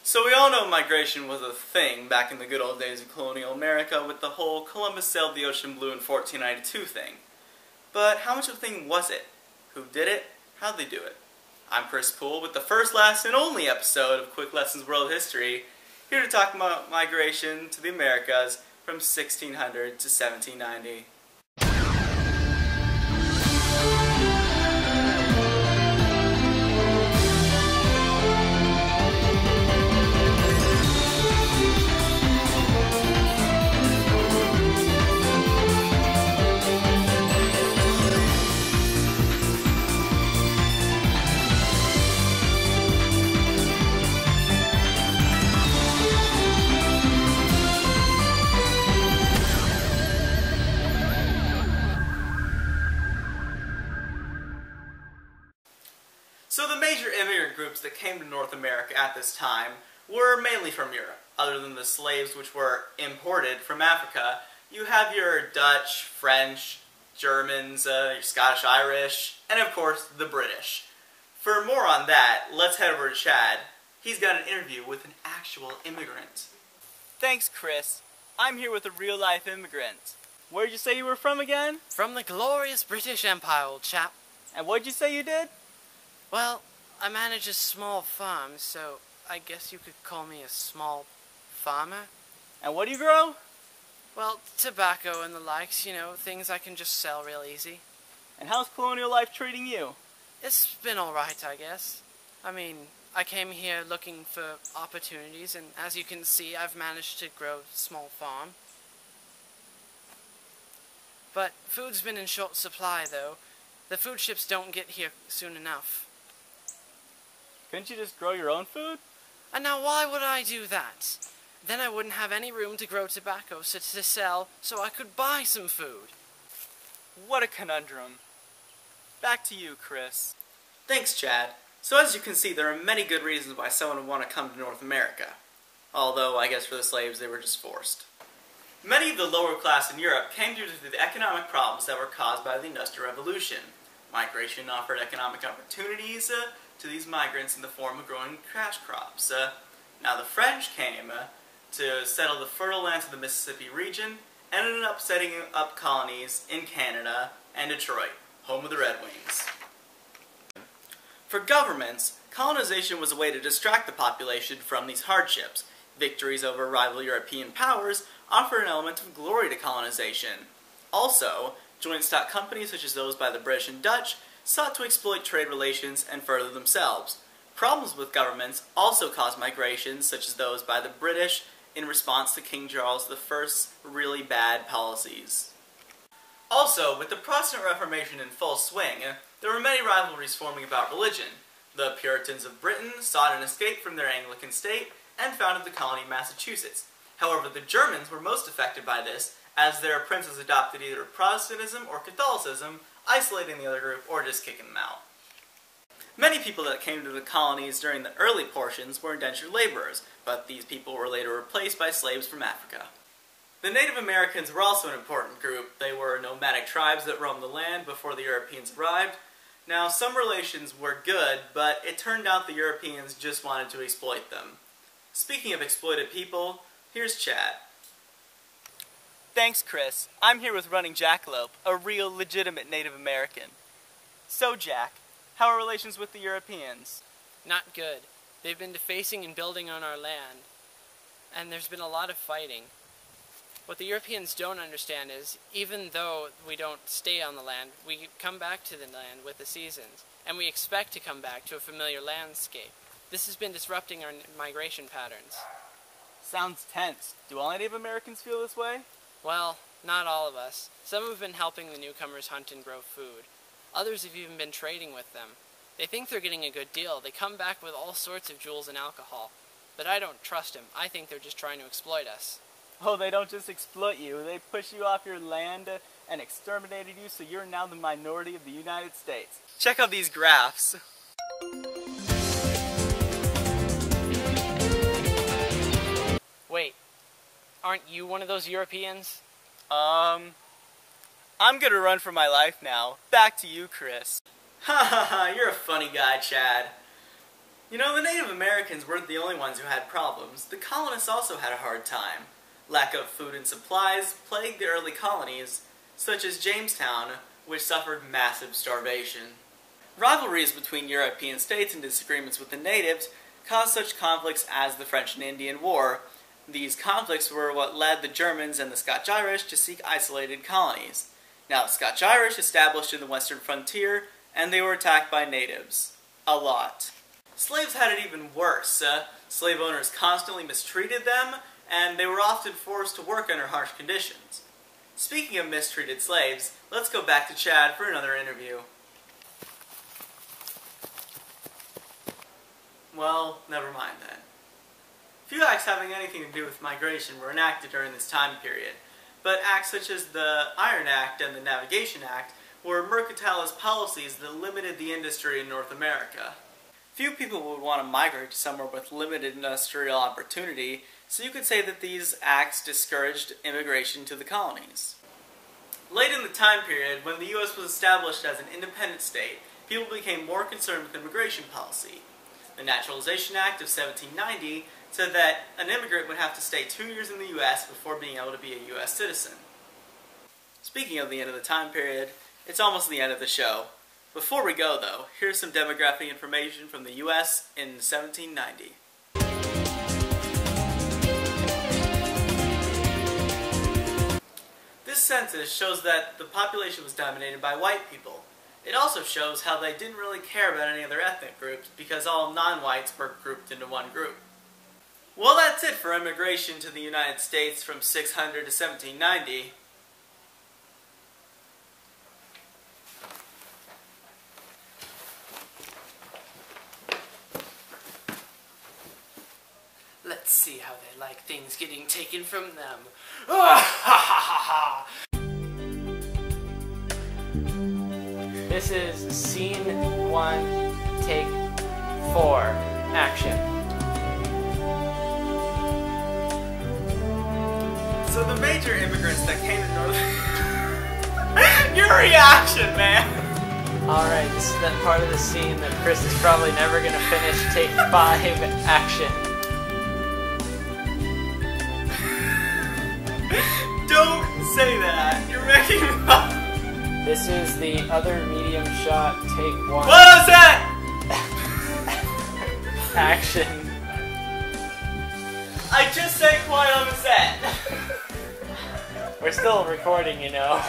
So we all know migration was a thing back in the good old days of colonial America with the whole Columbus sailed the ocean blue in 1492 thing. But how much of a thing was it? Who did it? How'd they do it? I'm Chris Poole with the first, last, and only episode of Quick Lessons World History, here to talk about migration to the Americas from 1600 to 1790. So the major immigrant groups that came to North America at this time were mainly from Europe. Other than the slaves which were imported from Africa, you have your Dutch, French, Germans, your Scottish Irish, and of course the British. For more on that, let's head over to Chad. He's got an interview with an actual immigrant. Thanks, Chris. I'm here with a real-life immigrant. Where'd you say you were from again? From the glorious British Empire, old chap. And what'd you say you did? Well, I manage a small farm, so I guess you could call me a small farmer. And what do you grow? Well, tobacco and the likes, you know, things I can just sell real easy. And how's colonial life treating you? It's been alright, I guess. I mean, I came here looking for opportunities, and as you can see, I've managed to grow a small farm. But food's been in short supply, though. The food ships don't get here soon enough. Couldn't you just grow your own food? And now why would I do that? Then I wouldn't have any room to grow tobacco to sell, so I could buy some food. What a conundrum. Back to you, Chris. Thanks, Chad. So as you can see, there are many good reasons why someone would want to come to North America. Although, I guess for the slaves, they were just forced. Many of the lower class in Europe came due to the economic problems that were caused by the Industrial Revolution. Migration offered economic opportunities to these migrants in the form of growing cash crops. Now the French came to settle the fertile lands of the Mississippi region and ended up setting up colonies in Canada and Detroit, home of the Red Wings. For governments, colonization was a way to distract the population from these hardships. Victories over rival European powers offer an element of glory to colonization. Also, joint stock companies such as those by the British and Dutch sought to exploit trade relations and further themselves. Problems with governments also caused migrations such as those by the British in response to King Charles I's really bad policies. Also, with the Protestant Reformation in full swing, there were many rivalries forming about religion. The Puritans of Britain sought an escape from their Anglican state and founded the colony of Massachusetts. However, the Germans were most affected by this, as their princes adopted either Protestantism or Catholicism, isolating the other group or just kicking them out. Many people that came to the colonies during the early portions were indentured laborers, but these people were later replaced by slaves from Africa. The Native Americans were also an important group. They were nomadic tribes that roamed the land before the Europeans arrived. Now, some relations were good, but it turned out the Europeans just wanted to exploit them. Speaking of exploited people, here's Chad. Thanks, Chris. I'm here with Running Jackalope, a real legitimate Native American. So, Jack, how are relations with the Europeans? Not good. They've been defacing and building on our land, and there's been a lot of fighting. What the Europeans don't understand is, even though we don't stay on the land, we come back to the land with the seasons, and we expect to come back to a familiar landscape. This has been disrupting our migration patterns. Sounds tense. Do all Native Americans feel this way? Well, not all of us. Some have been helping the newcomers hunt and grow food. Others have even been trading with them. They think they're getting a good deal. They come back with all sorts of jewels and alcohol. But I don't trust them. I think they're just trying to exploit us. Oh, they don't just exploit you. They push you off your land and exterminated you, so you're now the minority of the United States. Check out these graphs. Wait, aren't you one of those Europeans? I'm gonna run for my life now. Back to you, Chris. Ha ha ha, you're a funny guy, Chad. You know, the Native Americans weren't the only ones who had problems. The colonists also had a hard time. Lack of food and supplies plagued the early colonies, such as Jamestown, which suffered massive starvation. Rivalries between European states and disagreements with the natives caused such conflicts as the French and Indian War. These conflicts were what led the Germans and the Scotch-Irish to seek isolated colonies. Now, the Scotch-Irish established in the western frontier, and they were attacked by natives. A lot. Slaves had it even worse. Slave owners constantly mistreated them, and they were often forced to work under harsh conditions. Speaking of mistreated slaves, let's go back to Chad for another interview. Well, never mind then. Few acts having anything to do with migration were enacted during this time period, but acts such as the Iron Act and the Navigation Act were mercantilist policies that limited the industry in North America. Few people would want to migrate to somewhere with limited industrial opportunity, so you could say that these acts discouraged immigration to the colonies. Late in the time period, when the U.S. was established as an independent state, people became more concerned with immigration policy. The Naturalization Act of 1790 said that an immigrant would have to stay 2 years in the U.S. before being able to be a U.S. citizen. Speaking of the end of the time period, it's almost the end of the show. Before we go, though, here's some demographic information from the U.S. in 1790. This census shows that the population was dominated by white people. It also shows how they didn't really care about any other ethnic groups because all non-whites were grouped into one group. Well, that's it for immigration to the United States from 600 to 1790. Let's see how they like things getting taken from them. This is scene 1, take 4, action. So the major immigrants that came to North... Your reaction, man! Alright, this is that part of the scene that Chris is probably never gonna finish. Take 5, action. Don't say that! You're making me laugh! This is the other medium shot, take 1. What was that? Action. I just said quiet on the set! We're still recording, you know.